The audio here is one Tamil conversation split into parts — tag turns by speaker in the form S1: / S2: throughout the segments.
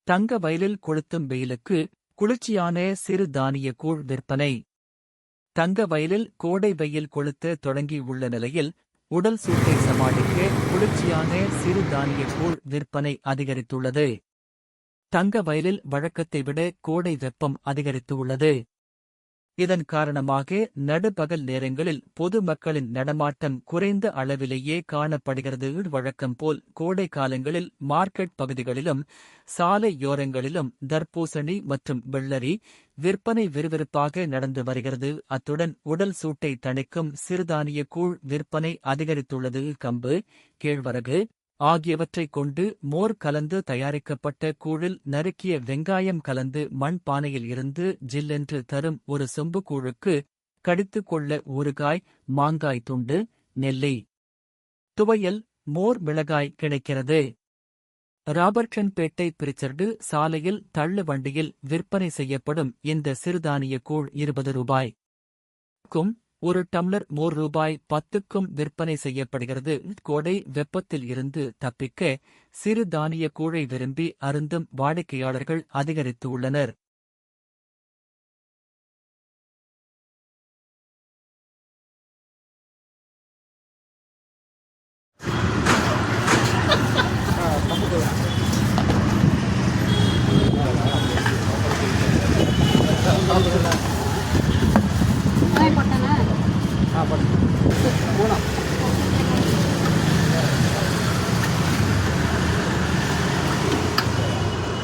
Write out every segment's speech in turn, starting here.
S1: தங்க வயலில் கொளுத்தும் வெயிலுக்கு குளிர்ச்சியான சிறு தானிய கூழ் விற்பனை. தங்க வயலில் கோடை வெயில் கொளுத்த தொடங்கியுள்ள நிலையில் உடல் சூட்டை சமாளிக்க குளிர்ச்சியான சிறு தானிய கூழ் விற்பனை அதிகரித்துள்ளது. தங்க வயலில் வழக்கத்தை விட கோடை வெப்பம் அதிகரித்துள்ளது. இதன் காரணமாக நடுப்பகல் நேரங்களில் பொதுமக்களின் நடமாட்டம் குறைந்த அளவிலேயே காணப்படுகிறது. வழக்கம் போல் கோடை காலங்களில் மார்க்கெட் பகுதிகளிலும் சாலையோரங்களிலும் தர்பூசணி மற்றும் வெள்ளரி விற்பனை விறுவிறுப்பாக நடந்து வருகிறது. அத்துடன் உடல் சூட்டை தணிக்கும் சிறுதானிய கூழ் விற்பனை அதிகரித்துள்ளது. கம்பு, கேழ்வரகு ஆகியவற்றைக் கொண்டு மோர் கலந்து தயாரிக்கப்பட்ட கூழில் நறுக்கிய வெங்காயம் கலந்து மண் பானையில் இருந்து ஜில்லென்று தரும் ஒரு சொம்பு கூழுக்கு கடித்துக் கொள்ள ஊறுகாய், மாங்காய் துண்டு, நெல்லி, துவையல், மோர், மிளகாய் கிடைக்கிறது. ராபர்ட்சன்பேட்டை பிரிச்சர்டு சாலையில் தள்ளு வண்டியில் விற்பனை செய்யப்படும் இந்த சிறுதானிய கூழ் 20 ரூபாய்க்கும் ஒரு டம்ளர் மோர் ரூபாய் 10க்கும் விற்பனை செய்யப்படுகிறது. கோடை வெப்பத்தில் இருந்து தப்பிக்க சிறு தானிய கூழை விரும்பி அருந்தும் வாடிக்கையாளர்கள் அதிகரித்துள்ளனர்.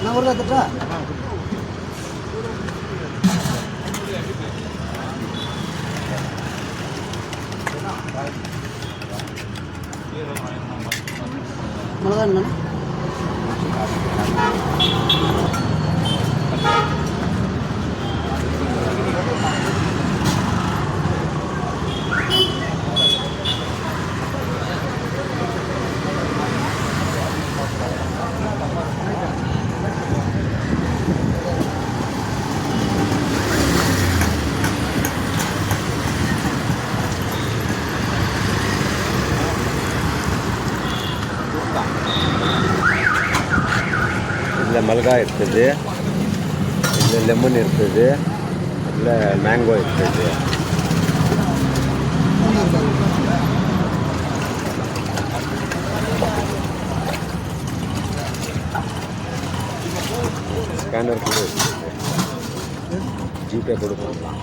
S2: நான் ஒரு கத்துட்டா மிளகா என்ன
S3: ಇಲ್ಲ ಮಲ್ಗಾ ಇರ್ತದೆ, ಇಲ್ಲ ಲೆಮನ್ ಇರ್ತದೆ, ಇಲ್ಲ ಮ್ಯಾಂಗೋ ಇರ್ತದೆ. ಸ್ಕ್ಯಾನರ್ ಕೂಡ ಇರ್ತದೆ, ஜிபே கொடுக்கலாம்.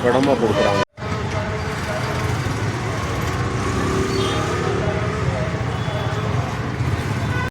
S3: குடமாக கொடுக்குறாங்க.